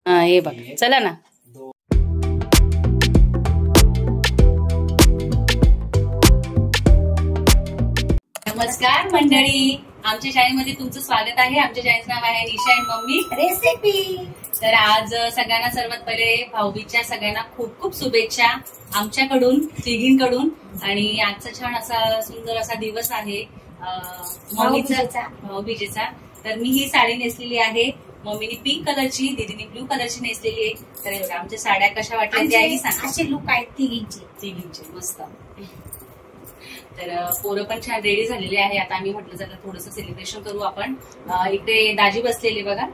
हे बघ चला ना. नमस्कार मंडळी, आमच्या चॅनलमध्ये तुमचं स्वागत आहे. आमच्या चॅनलचं नाव आहे निशा अँड मम्मी रेसिपी. तर आज सगळ्यांना सर्वात पहिले भाऊबीजच्या सगळ्यांना खूप खूप शुभेच्छा आमच्याकडून तिघींकडून. आणि आजचा छान असा सुंदर असा दिवस आहे मम्मीचा भाऊबीजेचा. तर मी ही साडी नेसलेली आहे, मम्मीने पिंक कलरची, दीदीने ब्लू कलरची नेसलेली आहे. तर आमच्या साड्या कशा वाटल्या त्याही सांगा. असे लुक आहेत तिघींचे मस्त. तर पोरं पण छान रेडी झालेले आहे. आता आम्ही म्हटलं जरा थोडंसं सेलिब्रेशन करू आपण. इकडे दाजी बसलेले बघा.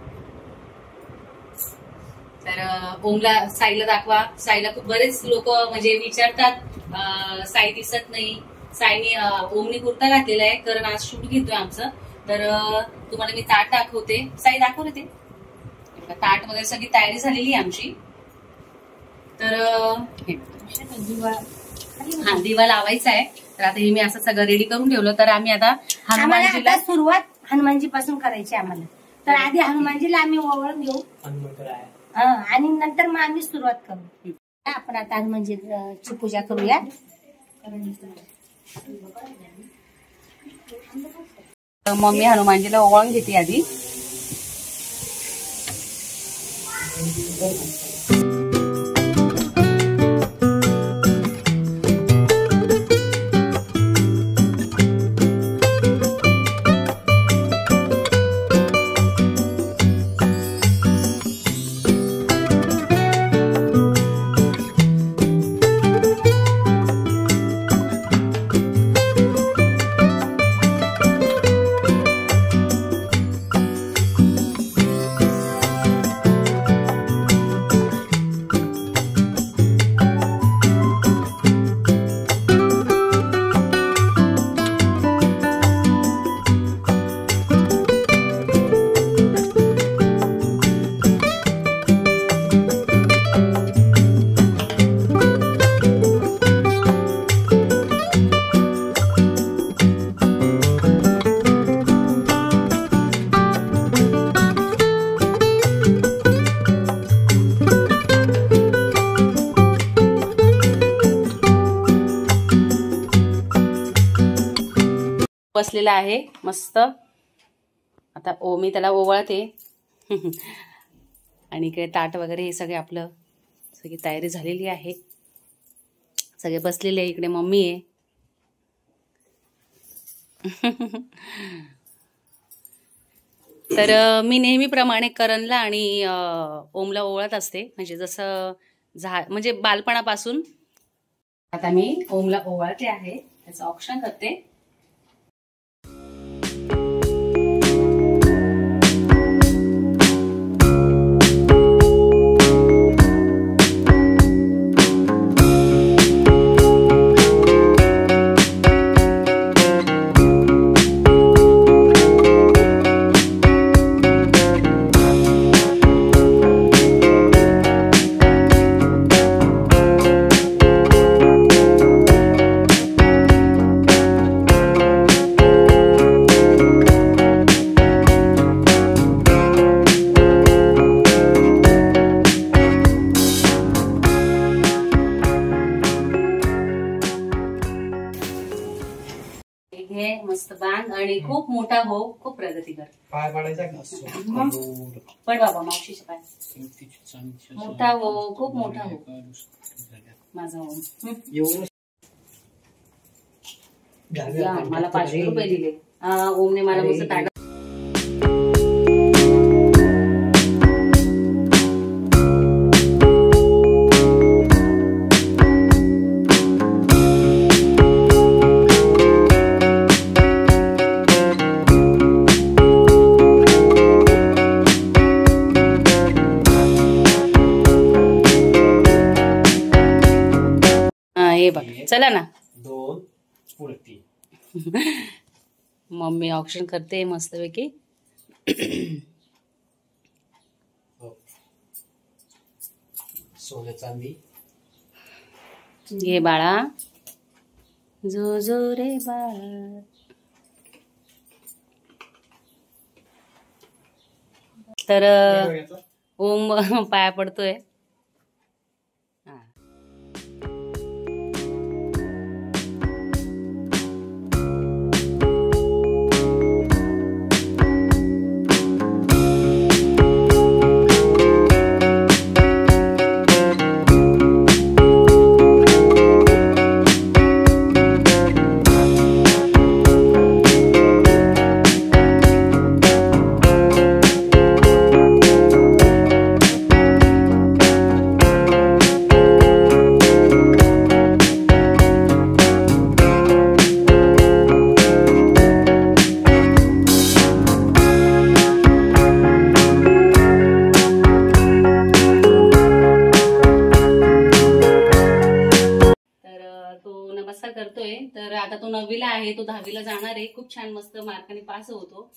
तर ओमला साईला दाखवा. साईला बरेच लोक म्हणजे विचारतात साई दिसत नाही. साईने ओमने कुर्ता घातलेला आहे कारण आज शूट घेतोय आमचं. तर तुम्हाला मी ताट दाखवते. साई दाखव ते ताट वगैरे सगळी तयारी झालेली आहे आमची. तर दिवा लावायचा आहे. तर आता हे मी असं सगळं रेडी करून ठेवलं. तर आम्ही आता हनुमानजीला सुरुवात हनुमानजी पासून करायची आम्हाला. तर आधी हनुमानजीला आम्ही ओवाळून घेऊ आणि नंतर मग आम्ही सुरुवात करू. आपण आता हनुमानजीची पूजा करूया. मम्मी हनुमानजीला ओवाळून घेते आधी. बसलेला आहे मस्त. आता मी त्याला ओवाळते. आणि इकडे ताट वगैरे हे सगळे आपलं सगळी तयारी झालेली आहे. सगळे बसलेले आहे. इकडे मम्मी आहे. तर मी नेहमीप्रमाणे करणला आणि ओमला ओवाळत असते, म्हणजे जसं म्हणजे बालपणापासून. आता मी ओमला ओवाळते आहे, त्याचं ऑप्शन करते. मस्त बांध आणि खूप मोठा हो, खूप प्रगती कर. पाय पाडायचा पण बाबा मावशीचे पाय मोठा हो, खूप मोठा हो माझा हो. मला 500 रुपये दिले. ओमने मला मस्त ताट. हे बघ चला ना. 2 पुढे 3. मम्मी ऑप्शन करते मस्तपैकी. सोने चांदी. ये बाळा जो जो रे बाळा. तर ओम पाया पडतोय. करतोय. तर आता तो 9वीला आहे, तो 10वीला जाणार आहे. खूप छान मस्त मार्काने पास होतो.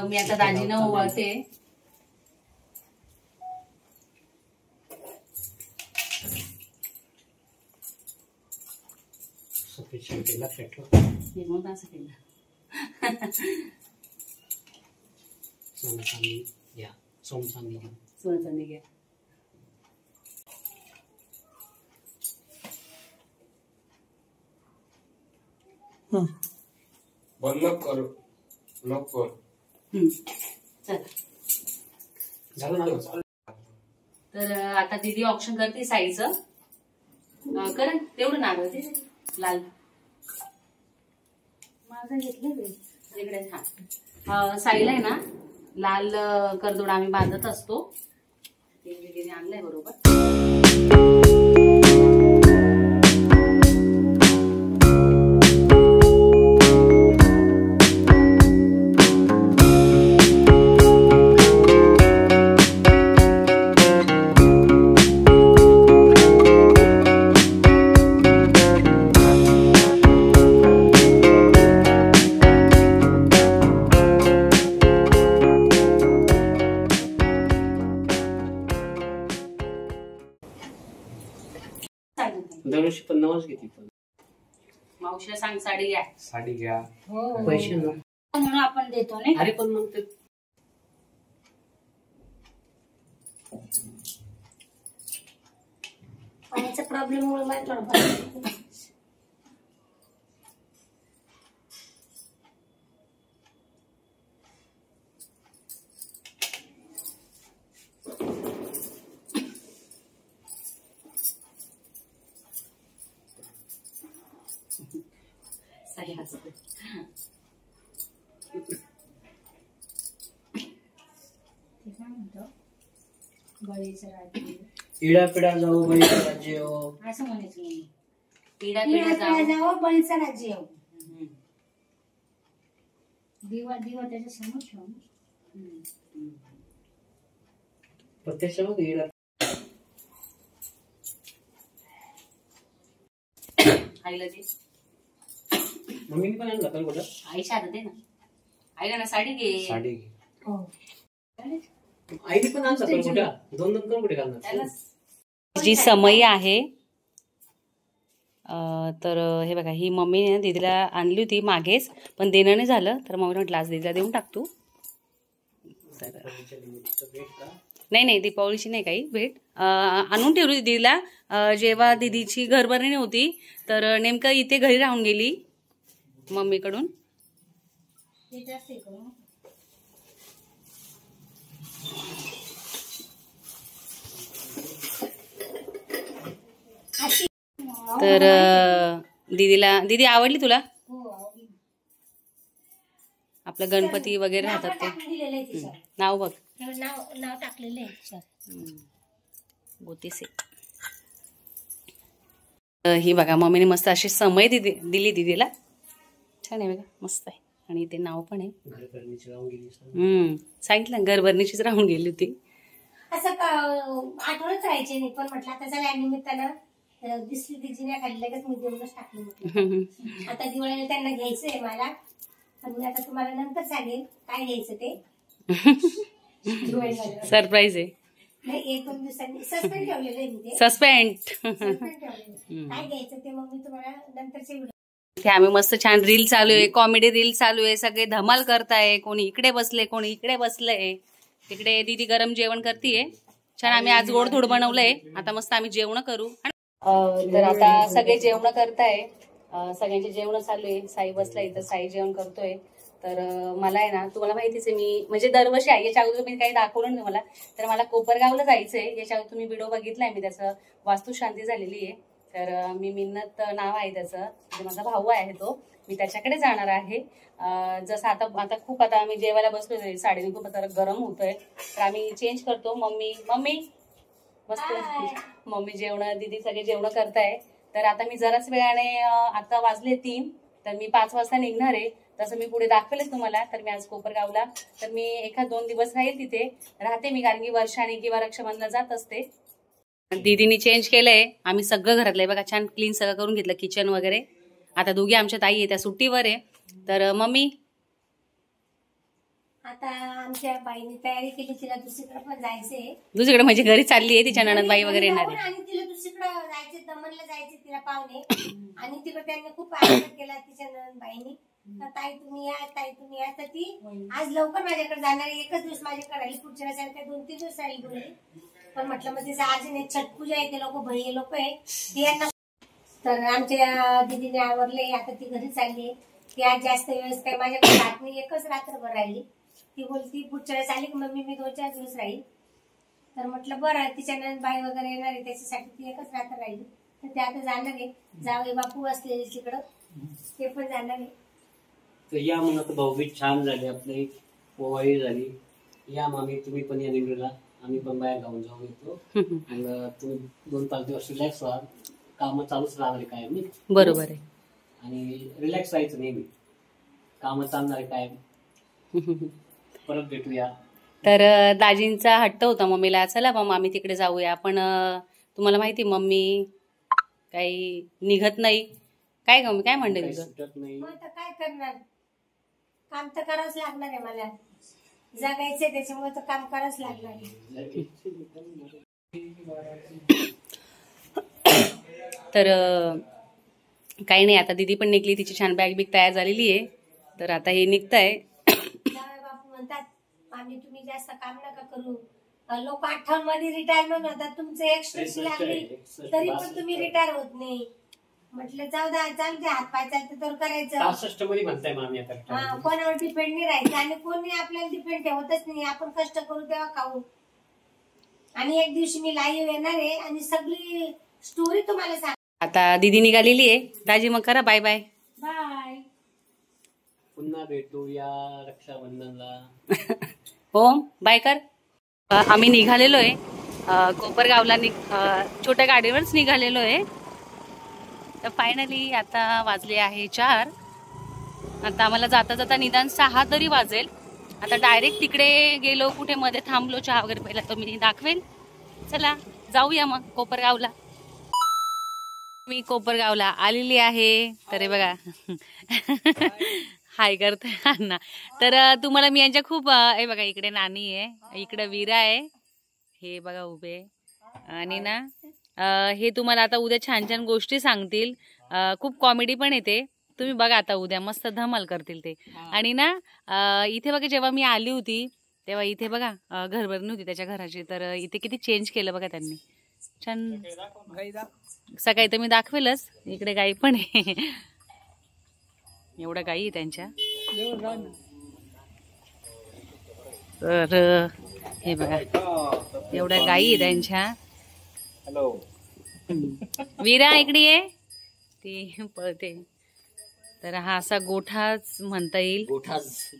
मी आता दाजीनं ओवाळते. सोनचांदी घ्या. बंद कर नको. तर आता दीदी ऑप्शन करते साईचं. कर तेवढं नारळ ते लाल माझं घेतलं इकडे. हा साईला आहे ना लाल करदोडा आम्ही बांधत असतो. ते दीदीने आणलंय बरोबर. दरवर्षी 50 घेते. मावशीला सांग साडी घ्या. साडी घ्या. पैसे म्हणून आपण देतो नाही. अरे पण मग ते पाण्याचा प्रॉब्लेम मुळे मला थोडं इडा पिडा जाओ बळीचं राज्य हो असं म्हणायचं. पिढा पिढा जाओ बळीचं राज्य येऊ. दिवा दिवा त्याच्या समोर ठेवून प्रत्यक्ष बघ इडा. आईला दे. मम्मीने पण आणलं काल कुठं. आईच्या हातात दे ना. आईला ना साडी घे. साडी घे. हो आईने पण आणलं काल कुठं. दोन करून कुठे घालणार. जी समयी आहे तर हे बघा ही मम्मीने दीदीला आणली होती मागेच पण देणं नाही झालं तर मग म्हटलं आज दीदीला देऊन टाकतो. नाही दीपावलीची नाही काही भेट, आणून ठेवली दीदीला. जेव्हा दीदीची घरभरणी होती तर नेमकं इथे घरी राहून गेली मम्मीकडून. तर दीदी आवडली तुला? आपलं गणपती वगैरे राहतात ते नाव बघ, नाव टाकलेलं आहे गोतीसे. ही बघा मम्मीने मस्त अशी समय दिली दीदीला, छान आहे बघा, मस्त आहे. आणि इथे नाव पण आहे. सांगितलं घरभरणीचीच राहून गेली होती. असं आठवणच राहायचे नाही, पण म्हटलं आता चला निमित्तानं दिसली तिची खाली लगेच मी देऊनच टाकली. आता दिवाळीला त्यांना घ्यायचंय मला, पण मी आता तुम्हाला नंतर सांगेन काय घ्यायचं ते. सरप्राईज आहे. नाही, 1-2 दिवसांनी सस्पेंड ठेवलेलं आहे मी ते. सस्पेंड काय घ्यायचं ते मग मी तुम्हाला नंतरचे व्हिडिओ. आम्ही मस्त छान रील चालू आहे, कॉमेडी रील चालू आहे, सगळे धमाल करताय. कोणी इकडे बसले, कोणी इकडे बसलंय. तिकडे दीदी गरम जेवण करतीये छान. आम्ही आज गोडधोड बनवलंय. आता मस्त आम्ही जेवण करू. तर आता सगळे जेवण करताय, सगळ्यांचे जेवण चालू आहे. साई बसलाय तर साई जेवण करतोय. तर मला आहे ना, तुम्हाला माहितीच आहे मी म्हणजे दरवर्षी आहे, याच्या अगोदर मी काही दाखवलं नाही तुम्हाला. तर मला कोपरगावला जायचंय. याच्या अगोदर तुम्ही व्हिडिओ बघितलाय मी, त्याचं वास्तुशांती झालेली आहे. तर मी मिन्नत नाव आहे त्याचं, म्हणजे माझा भाऊ आहे तो, मी त्याच्याकडे जाणार आहे. जसं आता खूप आता आम्ही जेवायला बसलो, साडीने खूप आता गरम होतोय, तर आम्ही चेंज करतो. मम्मी मस्त मम्मी जेवण, दीदी सगळे जेवण करताय. तर आता मी जराच वेळाने, आता वाजले 3, तर मी 5 वाजता निघणार आहे. तसं मी पुढे दाखवेलच तुम्हाला. तर मी आज कोपरगावला, तर मी 1-2 दिवस राहील तिथे राहते मी, कारण की वर्षाने किंवा रक्षाबंधनला जात असते. दीदीने चेंज केलंय. आम्ही सगळं घरातलंय बघा छान क्लीन सगळं करून घेतलं, किचन वगैरे. आता दोघी आमच्या ताई आहे त्या सुट्टीवर आहे. तर मम्मी आता आमच्या बाईने तयारी केली, तिला दुसरीकडे पण जायचंय. दुसरीकडे म्हणजे घरी चालली आहे, तिच्या नणंदबाई वगैरे येणार आहे. आणि तिला दुसरीकडे जायचे, दमनला जायचे तिला पाहुणे. आणि तिकडे त्यांनी खूप आग्रह केला तिच्या नणंदबाईंनी, ताई तुम्ही या, ताई तुम्ही या. तर ती आज लवकर माझ्याकडे जाणार आहे. 1 दिवस माझ्याकडे राहिली, पुढच्या वेळेस 2-3 दिवस राहिली बोलली. पण म्हटलं मग तिचं आज नाही, छठ पूजा आहे, ते लोक भैये लोक आहे ती यांना. तर आमच्या दीदीने आवरले, आता ती घरी चालली. ती आज जास्त वेळेस काही माझ्याकडे राहत नाही, 1च रात्रभर राहिली. ती बोलती पुढच्या वेळेस आली की मम्मी मी 2-4 दिवस राहील. तर म्हटलं बरं, तिच्या नणंदबाई वगैरे येणार आहे, त्याच्यासाठी ती 1च रात्र राहिली. तर ते आता जाणार आहे. जावई बापू असलेले तिकडं, ते पण जाणार आहे. तर या मग आता भाऊबीज छान झाली, आपली पोवाळी झाली. या मामी तुम्ही पण या निवडला, आम्ही पण बाहेर जाऊन येतो. आणि तुम्ही 2-5 दिवस रिलॅक्स व्हा, कामं चालूच राहणार आहे कायम. बरोबर आहे. आणि रिलॅक्स राहायचं नेहमी, कामं चालणार आहे कायम. परत भेटूया. तर दाजींचा हट्ट होता मम्मीला, चला मग आम्ही तिकडे जाऊया. पण तुम्हाला माहिती मम्मी काही निघत नाही. काय ग काय म्हणते तुझं? मग आता काय करणार, काम तर करावंच लागणार आहे. मला जगायचंय त्याच्यामुळे तर काम करावंच लागणार आहे. तर काही नाही, आता दीदी पण निघली, तिची छान बॅग बिग तयार झालेली आहे. तर आता हे निघतंय. बापू म्हणतात आम्ही तुम्ही जास्त काम नका करू. लोक 58 मध्ये रिटायरमेंट होतात, तुमचं एक्स्ट्रा लागली तरी पण तुम्ही रिटायर होत नाही. म्हटलं जाऊ द्या, चालू द्या, हात पाय चालतं तर करायचं. 65 मध्ये म्हणताय मामी आता. कोणावर डिपेंड नाही राहायचं, आणि कोणी आपल्याला डिपेंड ठेवतच नाही. आपण कष्ट करू तेव्हा खाऊ. आणि एक दिवशी मी लाईव्ह येणार आहे आणि सगळी स्टोरी तुम्हाला सांग. आता दीदी निघालेली आहे. दाजी मग करा बाय बाय. बाय, पुन्हा भेटूया रक्षाबंधनला. हो बाय कर. आम्ही निघालेलो आहे कोपरगावला, छोट्या गाडीवरच निघालेलो आहे. तर फायनली आता वाजले आहे 4. आता आम्हाला जाता जाता निदान 6 तरी वाजेल. आता डायरेक्ट तिकडे गेलो, कुठे मध्ये थांबलो चहा वगैरे पहिला तो मी दाखवेल. चला जाऊया मग कोपरगावला. मी कोपरगावला आलेली आहे. तर हे बघा हाय करते ना. तर तुम्हाला मी यांच्या खूप हे बघा, इकडे नानी आहे, इकडे वीरा आहे, हे बघा उभे. आणि ना हे तुम्हाला आता उद्या छान छान गोष्टी सांगतील. खूप कॉमेडी पण येते, तुम्ही बघा आता उद्या मस्त धमाल करतील ते. आणि ना इथे बघा जेव्हा मी आली होती तेव्हा इथे बघा घरभरणी होती त्याच्या घराची, तर इथे किती चेंज केलं बघा त्यांनी. छान. सकाळी तर मी दाखवेलच. इकडे गाई पण आहे. एवढ्या गाई आहे त्यांच्या. तर हे बघा एवढ्या गाई आहे त्यांच्या. हॅलो वीरा इकडे ये, ती पळते. तर हा असा गोठाच म्हणता येईल. गोठाच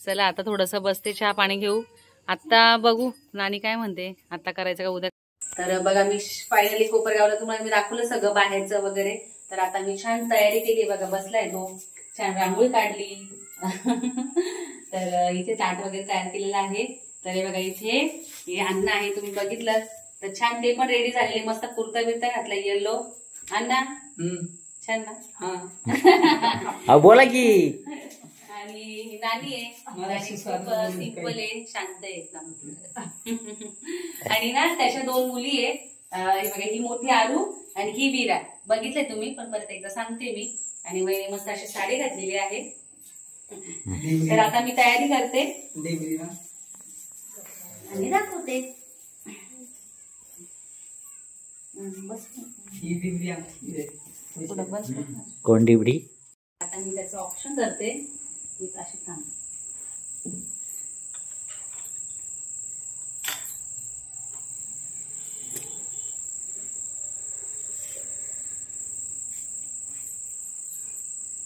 चला आता थोडस बसते, चहा पाणी घेऊ. आता बघू नानी काय म्हणते, आता करायचं का उद्या. तर बघा मी फायनली कोपरगावला तुम्हाला मी दाखवलं सगळं बाहेरचं वगैरे. तर आता मी छान तयारी केली बघा. बसलाय तो, छान रांगोळी काढली. तर इथे ताट वगैरे तयार केलेलं आहे. तर हे बघा इथे हे अन्न आहे, तुम्ही बघितलं. तर छान ते पण रेडी झालेले. मस्त कुर्ता बिर्ता घातला येलो. अण्णा छान ना. बोला की. आणि नानी आहे, सिंपल आहे, शांत आहे एकदम. आणि ना त्याच्या 2 मुली आहे. बघा ही मोठी आरू आणि ही वीरा. बघितलंय तुम्ही, पण परत एकदा सांगते मी. आणि वहिनी मस्त अशी साडी घातलेली आहे. तर आता मी तयारी करते आणि दाखवते. बस कोण डिबडी. आता मी त्याचं ऑप्शन करते. अशी थांब.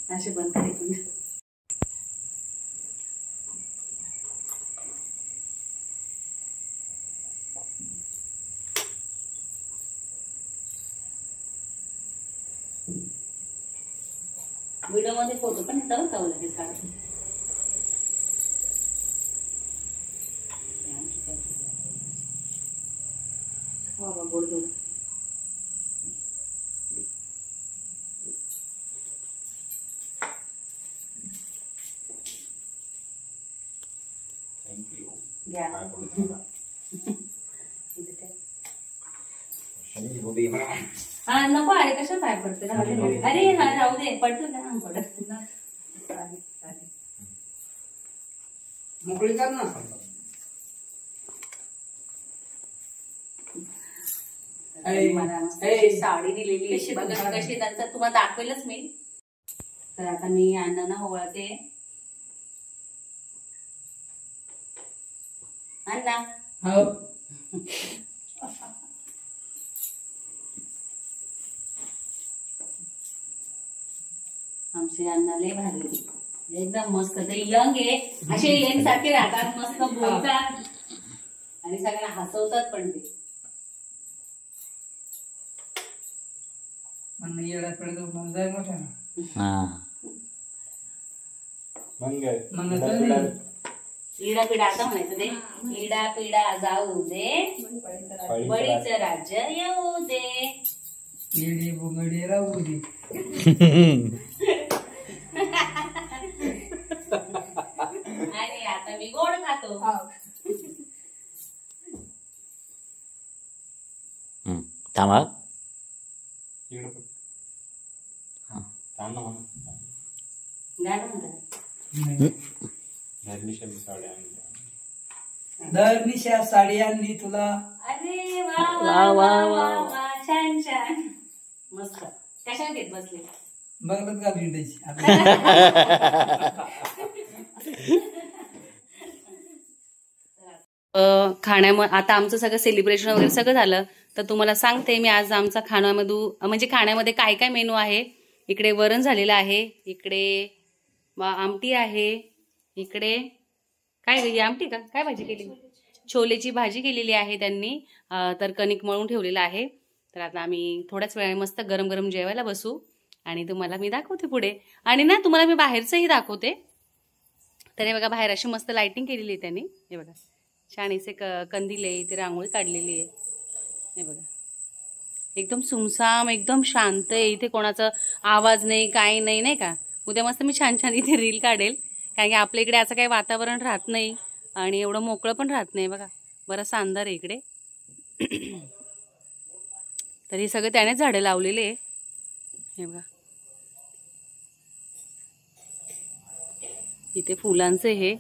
असे बंद करायचे. व्हिडिओ मध्ये फोटो पण येतात का लगेच काढतो. बाबा गोड गोड. हा नको अरे कशा पाय पडते. अरे हा राहू दे, पडतो ना पडत. मोकळी कर ना. मला मस्त साडी दिलेली आहे बघा कशी. नंतर तुम्हाला दाखवेलच मी. तर आता मी अण्णांना ओवाळते. अण्णा आमचे अण्णा लय भारी, एकदम मस्त. ते यंग आहे, असे यंग सारखे राहतात, मस्त बोलतात आणि सगळ्यांना हसवतात पण. ते इडा पिढा आता म्हणायचं. ते इडा पिढा जाऊ दे, बळीच राज्य येऊ दे, इडी बुगडी राहू दे. आणि आता मी गोड खातो. थांबा. गाणं म्हणतात. धरनिशा साडी आणली तुला. अरे वा वा वा वा वा, छान छान मस्त. कशा घेत बसले बघत का भिंडायची. खाण्यामध्ये आता आमचं सगळं सेलिब्रेशन वगैरे सगळं झालं. तर तुम्हाला सांगते मी आज आमचा खाण्यामध्ये काय काय मेनू आहे. इकडे वरण झालेलं आहे, इकडे आमटी आहे, इकडे काय ही आमटी का काय भाजी केली, छोलेची भाजी केलेली आहे त्यांनी. तर कणिक मळून ठेवलेलं आहे. तर आता आम्ही थोड्याच वेळाने मस्त गरम गरम जेवायला बसू आणि तुम्हाला मी दाखवते पुढे. आणि ना तुम्हाला मी बाहेरचंही दाखवते. तर हे बघा बाहेर अशी मस्त लाइटिंग केलेली आहे त्यांनी. हे बघा छान इथे कंदील आहे, इथे रांगोळी काढलेली आहे. हे बघा एकदम सुमसाम, एकदम शांत आहे. इथे कोणाचा आवाज नाही, काही नाही, नाही का. उद्या मस्त मी छान छान इथे रील काढेल, कारण की आपल्या इकडे असं काही वातावरण राहत नाही आणि एवढं मोकळं पण राहत नाही. बघा बराचसा अंधार आहे इकडे. तर हे सगळं त्यानेच झाडं लावलेले आहे. हे बघा इथे फुलांचे हे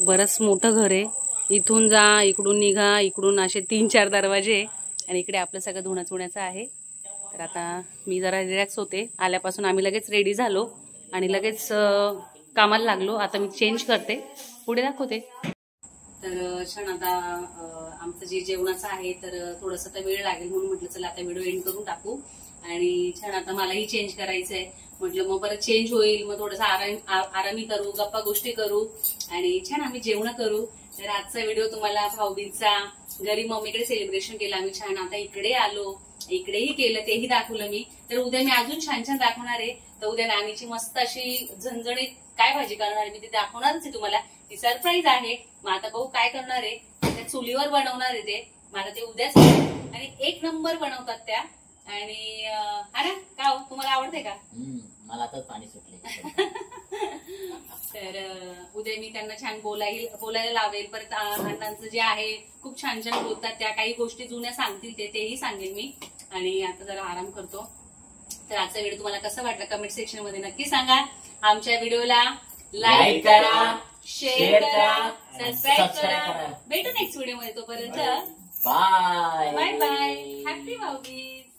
बरंच मोठं घर आहे. इथून जा, इकडून निघा, इकडून असे 3-4 दरवाजे आणि इकडे आपलं सगळं धुणं चुण्याचं आहे. तर आता मी जरा रिलॅक्स होते. आल्यापासून आम्ही लगेच रेडी झालो आणि लगेच कामाला लागलो. आता मी चेंज करते, पुढे दाखवते. तर छान आता आमचं जे जेवणाचं आहे तर थोडंसं तर वेळ लागेल म्हणून म्हटलं चला आता व्हिडिओ एंड करून टाकू. आणि छान आता मलाही चेंज करायचंय म्हटलं मग परत चेंज होईल, मग थोडंसं आरामी करू, गप्पा गोष्टी करू आणि छान आम्ही जेवण करू. तर आजचा व्हिडिओ तुम्हाला भाऊबीजचा घरी मम्मीकडे सेलिब्रेशन केलं आम्ही छान. आता इकडे आलो, इकडेही केलं, तेही दाखवलं मी. तर उद्या मी अजून छान छान दाखवणार आहे. तर उद्या नानीची मस्त अशी झणझणीत काय भाजी करणार आहे मी ती दाखवणारच आहे तुम्हाला. ती सरप्राईज आहे. मग आता भाऊ काय करणार आहे, त्या चुलीवर बनवणार आहे ते. मला ते उद्याच आणि 1 नंबर बनवतात त्या. आणि अरे का हो, तुम्हाला आवडते का? मला तर पाणी सुटले. तर उद्या मी त्यांना छान बोलायला लावेल. परत अण्णांचं जे आहे खूप छान छान बोलतात त्या, काही गोष्टी जुन्या सांगतील तेही सांगेल मी. आणि आता जरा आराम करतो. तर आजचा व्हिडिओ तुम्हाला कसं वाटलं कमेंट सेक्शन मध्ये नक्की सांगा. आमच्या व्हिडिओला लाईक करा, शेअर करा, सबस्क्राईब करा. भेटू नेक्स्ट व्हिडिओ मध्ये. तोपर्यंत bye bye bye. Happy Bhaubeej.